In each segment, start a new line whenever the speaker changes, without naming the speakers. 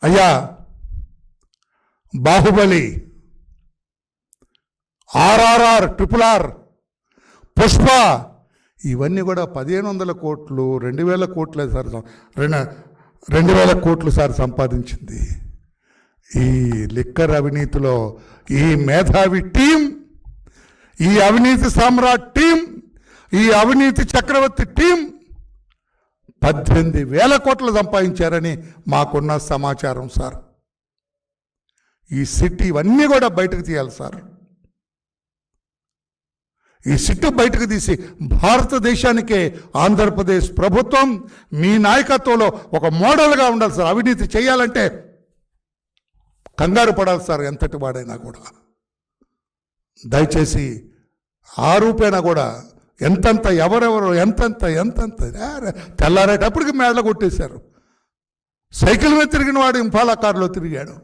అయ్యా Baahubali, RRR, RRR, Pushpa, ఇవన్నీ కూడా 1500 కోట్లు 2000 కోట్లే సార్, 2000 కోట్లు సార్ సంపాదించింది. ఈ లిక్కర్ అవినీతిలో ఈ మేధావి టీం, ఈ అవినీతి సామ్రాట్ టీం, ఈ అవినీతి చక్రవర్తి టీం 18,000 కోట్లు సంపాదించారని మాకున్న సమాచారం సార్. ఈ సిట్ ఇవన్నీ కూడా బయటకు తీయాలి సార్. ఈ సిట్టు బయటకు తీసి భారతదేశానికే ఆంధ్రప్రదేశ్ ప్రభుత్వం మీ నాయకత్వంలో ఒక మోడల్గా ఉండాలి సార్. అవినీతి చేయాలంటే కంగారు పడాలి సార్, ఎంతటి వాడైనా కూడా. దయచేసి ఆ రూపేణా కూడా ఎంతంత ఎవరెవరు ఎంతంత తెల్లారేటప్పటికి మేడలు కొట్టేశారు. సైకిల్ మీద తిరిగిన వాడు ఇంఫాలా కారులో తిరిగాడు.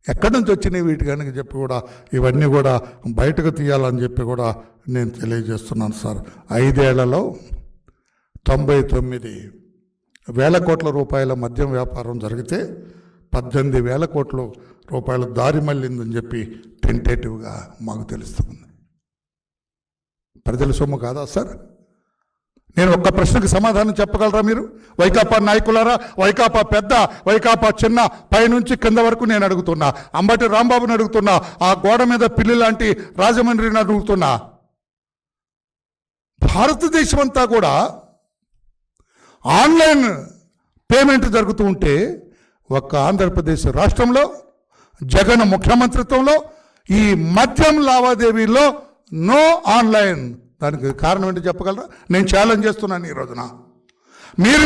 ఎక్కడి నుంచి వచ్చినాయి వీటి కనుక చెప్పి కూడా ఇవన్నీ కూడా బయటకు తీయాలని చెప్పి కూడా నేను తెలియజేస్తున్నాను సార్. 5 ఏళ్లలో 99,000 కోట్ల రూపాయల మద్యం వ్యాపారం జరిగితే 18,000 కోట్ల రూపాయల దారి మళ్ళిందని చెప్పి టెంటేటివ్గా మాకు తెలుస్తుంది. ప్రజల సొమ్ము కాదా సార్? నేను ఒక్క ప్రశ్నకు సమాధానం చెప్పగలరా మీరు? వైకాపా నాయకులారా, వైకాపా పెద్ద, వైకాపా చిన్న, పైనుంచి కింద వరకు నేను అడుగుతున్నా. అంబటి రాంబాబుని అడుగుతున్నా, ఆ గోడ మీద పిల్లి లాంటి రాజమండ్రిని అడుగుతున్నా. భారతదేశం అంతా కూడా ఆన్లైన్ పేమెంట్ జరుగుతూ ఉంటే ఒక్క ఆంధ్రప్రదేశ్ రాష్ట్రంలో జగన్ ముఖ్యమంత్రిత్వంలో ఈ మద్యం లావాదేవీల్లో నో ఆన్లైన్. దానికి కారణం ఏంటి చెప్పగలరా? నేను ఛాలెంజ్ చేస్తున్నాను ఈ రోజున.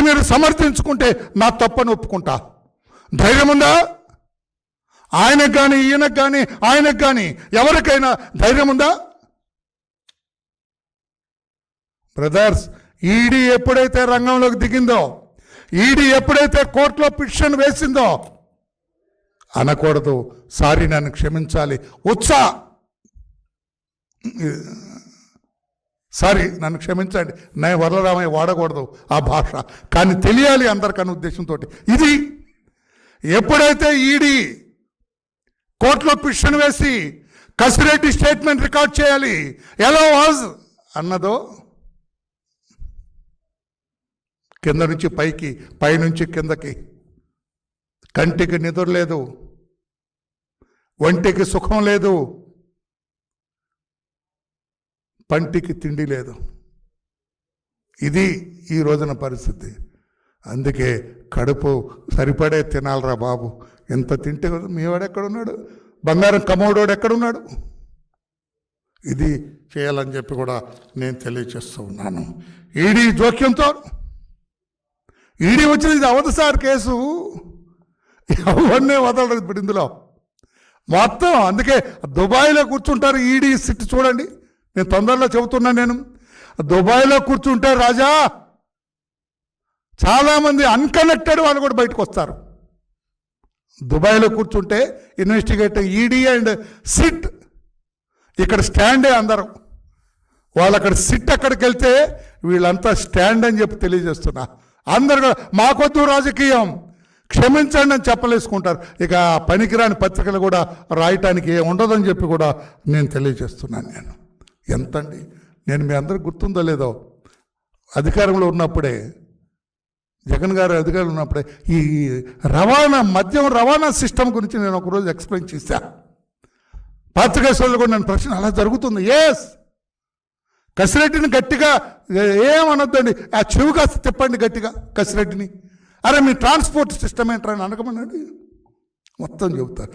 మీరు సమర్థించుకుంటే నా తప్పని ఒప్పుకుంటా. ధైర్యం ఉందా? ఆయనకు కానీ, ఈయనకు కానీ, ఆయనకు కానీ ఎవరికైనా ధైర్యం ఉందా? బ్రదర్స్, ఈడీ ఎప్పుడైతే రంగంలోకి దిగిందో, ఈడీ ఎప్పుడైతే కోర్టులో పిటిషన్ వేసిందో అనకూడదు, సారీ నన్ను క్షమించాలి, సారీ నన్ను క్షమించండి, నేను వరలరామయ్య వాడకూడదు ఆ భాష, కానీ తెలియాలి అందరికన్న ఉద్దేశంతో. ఇది ఎప్పుడైతే ఈడీ కోర్టులో పిటిషన్ వేసి కసిరెడ్డి స్టేట్మెంట్ రికార్డ్ చేయాలి ఎలా వాజ్ అన్నదో, కింద నుంచి పైకి, పైనుంచి కిందకి, కంటికి నిద్ర లేదు, ఒంటికి సుఖం లేదు, పంటికి తిండి లేదు. ఇది ఈ రోజున పరిస్థితి. అందుకే కడుపు సరిపడే తినాలరా బాబు. ఎంత తింటే మీవాడు ఎక్కడున్నాడు? బంగారం కమోడోడు ఎక్కడున్నాడు? ఇది చేయాలని చెప్పి కూడా నేను తెలియచేస్తూ ఉన్నాను. ఈడీ జోక్యంతో ఈడీ వచ్చింది, ఇది అవదు సార్ కేసు, ఎవరినే వదలదు ఇప్పుడు ఇందులో మొత్తం. అందుకే దుబాయ్లో కూర్చుంటారు ఈడీ సిట్. చూడండి, నేను తొందరలో చెబుతున్నాను. నేను దుబాయ్లో కూర్చుంటే రాజా చాలామంది అన్కనెక్టెడ్ వాళ్ళు కూడా బయటకు వస్తారు. దుబాయ్లో కూర్చుంటే ఇన్వెస్టిగేటర్ ఈడీ అండ్ సిట్ ఇక్కడ స్టాండే అందరూ. వాళ్ళు అక్కడ సిట్ అక్కడికి వెళ్తే వీళ్ళంతా స్టాండ్ అని చెప్పి తెలియజేస్తున్నా. అందరు మాకొద్దు రాజకీయం, క్షమించండి అని చెప్పలేసుకుంటారు. ఇక పనికిరాని పత్రికలు కూడా రాయటానికి ఉండదని చెప్పి కూడా నేను తెలియజేస్తున్నాను. నేను ఎంతండి, నేను మీ అందరికి గుర్తుందో లేదో, అధికారంలో ఉన్నప్పుడే, జగన్ గారు అధికారంలో ఉన్నప్పుడే ఈ మద్యం రవాణా సిస్టమ్ గురించి నేను ఒకరోజు ఎక్స్ప్లెయిన్ చేశాను. పత్రికా సోదరులు కూడా నేను ప్రశ్న, అలా జరుగుతుంది? ఎస్. కసిరెడ్డిని గట్టిగా ఏమనొద్దండి, ఆ చెవి కాస్త తిప్పండి గట్టిగా కసిరెడ్డిని. అరే మీ ట్రాన్స్పోర్ట్ సిస్టమ్ ఏంటని అనకమనండి, మొత్తం చెబుతారు.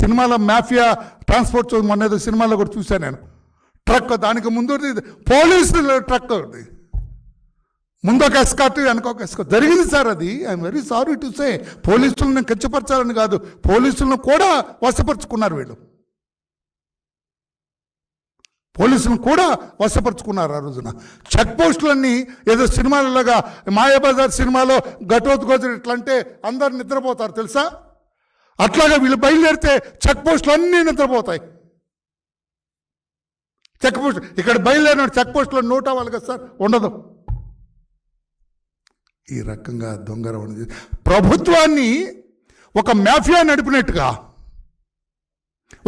సినిమాలో మాఫియా ట్రాన్స్పోర్ట్ మొన్న ఏదో సినిమాలో కూడా చూశాను నేను. ట్రక్, దానికి ముందు పోలీసులు ట్రక్, ముందొక ఎస్కాట్ వెనకొక ఎస్కాట్ జరిగింది సార్. అది I'm very sorry to say. పోలీసులను కించపరచాలని కాదు, పోలీసులను కూడా వశపరుచుకున్నారు వీళ్ళు. పోలీసులను కూడా వశపరుచుకున్నారు ఆ రోజున. చెక్ పోస్టులన్నీ ఏదో సినిమాలలాగా, మాయాబజార్ సినిమాలో ఘటోత్కోజుడు ఇట్లా అంటే అందరు నిద్రపోతారు తెలుసా? అట్లాగా వీళ్ళు బయలుదేరితే చెక్ పోస్టులు అన్నీ నిద్రపోతాయి. చెక్ పోస్ట్ ఇక్కడ బయలుదేరిన చెక్ పోస్టులో నోట్ అవ్వాలి కదా సార్, ఉండదు. ఈ రకంగా దొంగరవాణి ప్రభుత్వాన్ని ఒక మాఫియా నడిపినట్టుగా,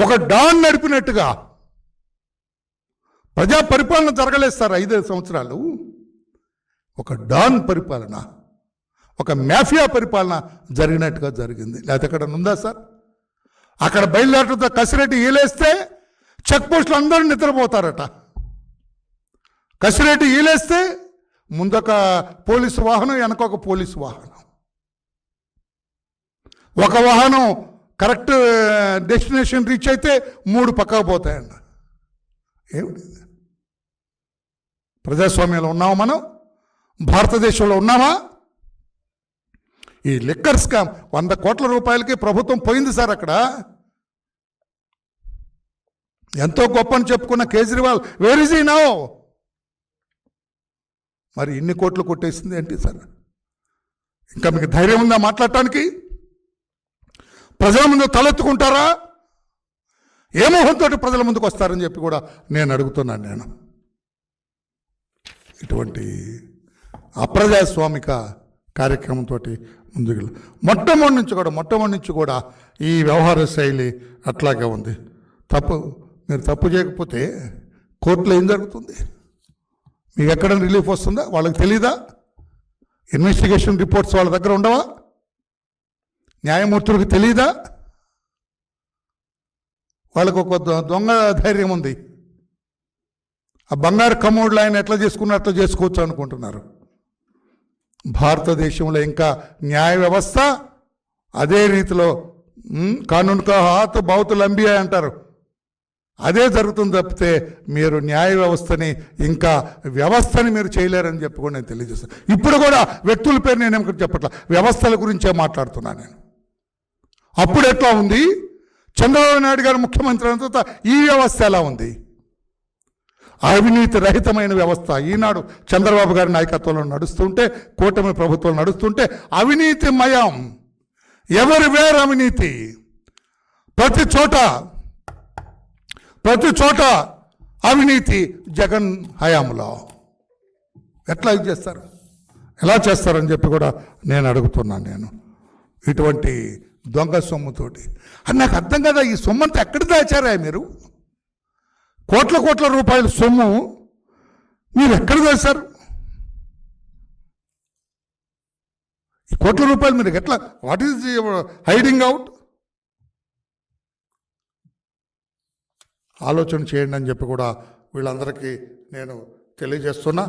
ఒక డాన్ నడిపినట్టుగా ప్రజా పరిపాలన జరగలేదు సార్ 5 సంవత్సరాలు. ఒక డాన్ పరిపాలన, ఒక మాఫియా పరిపాలన జరిగినట్టుగా జరిగింది. లేకపోతే ఎక్కడ ఉందా సార్? అక్కడ బయలుదేరడంతో కసిరెడ్డి ఈలేస్తే చెక్ పోస్టులు అందరూ నిద్రపోతారట. కసిరెడ్డి ఈలేస్తే ముందొక పోలీసు వాహనం, వెనకొక పోలీసు వాహనం. ఒక వాహనం కరెక్ట్ డెస్టినేషన్ రీచ్ అయితే 3 పక్కకు పోతాయండి. ఏమిటి? ప్రజాస్వామ్యంలో ఉన్నామా మనం? భారతదేశంలో ఉన్నామా? ఈ లిక్కర్ స్కామ్ 100 కోట్ల రూపాయలకి ప్రభుత్వం పోయింది సార్. అక్కడ ఎంతో గొప్పని చెప్పుకున్న Kejriwal where is he now? మరి ఇన్ని కోట్లు కొట్టేసింది ఏంటి సార్? ఇంకా మీకు ధైర్యం ఉందా మాట్లాడటానికి? ప్రజల ముందు తలెత్తుకుంటారా? ఏ మోహంతో ప్రజల ముందుకు వస్తారని చెప్పి కూడా నేను అడుగుతున్నాను. నేను ఇటువంటి అప్రజాస్వామిక కార్యక్రమంతో ముందుకు మొట్టమొదటి నుంచి కూడా ఈ వ్యవహార శైలి అట్లాగే ఉంది. మీరు తప్పు చేయకపోతే కోర్టులో ఏం జరుగుతుంది? మీకు ఎక్కడ రిలీఫ్ వస్తుందా? వాళ్ళకి తెలీదా? ఇన్వెస్టిగేషన్ రిపోర్ట్స్ వాళ్ళ దగ్గర ఉండవా? న్యాయమూర్తులకు తెలీదా? వాళ్ళకు ఒక దొంగ ధైర్యం ఉంది. ఆ బంగారు కమోడ్లు ఆయన ఎట్లా చేసుకున్నా అట్లా చేసుకోవచ్చు అనుకుంటున్నారు. భారతదేశంలో ఇంకా న్యాయ వ్యవస్థ అదే రీతిలో కానూన్ కా హాత్ బహుత్ లంబీ అంటారు, అదే జరుగుతుంది తప్పితే మీరు న్యాయ వ్యవస్థని ఇంకా వ్యవస్థని మీరు చేయలేరని చెప్పి కూడా నేను తెలియజేస్తాను. ఇప్పుడు కూడా వ్యక్తుల పేరు నేను ఏమిటి చెప్పట్లా, వ్యవస్థల గురించే మాట్లాడుతున్నాను నేను. అప్పుడు ఎట్లా ఉంది? చంద్రబాబు నాయుడు గారు ముఖ్యమంత్రి అయిన తర్వాత ఈ వ్యవస్థ ఎలా ఉంది? అవినీతి రహితమైన వ్యవస్థ. ఈనాడు చంద్రబాబు గారి నాయకత్వంలో నడుస్తుంటే, కూటమి ప్రభుత్వం నడుస్తుంటే అవినీతిమయం, ఎవరివేర్ అవినీతి. ప్రతి చోట అవినీతి జగన్ హయాంలో. ఎట్లా ఇది చేస్తారు? ఎలా చేస్తారని చెప్పి కూడా నేను అడుగుతున్నాను. నేను ఇటువంటి దొంగ సొమ్ముతోటి అది నాకు అర్థం కదా. ఈ సొమ్మంతా ఎక్కడ దాచారా మీరు? కోట్ల రూపాయల సొమ్ము మీరు ఎక్కడ దాచారు? ఈ కోట్ల రూపాయలు మీరు ఎట్లా, వాట్ ఈజ్ హైడింగ్ అవుట్? ఆలోచన చేయండి అని చెప్పి కూడా వీళ్ళందరికీ నేను తెలియజేస్తున్నా.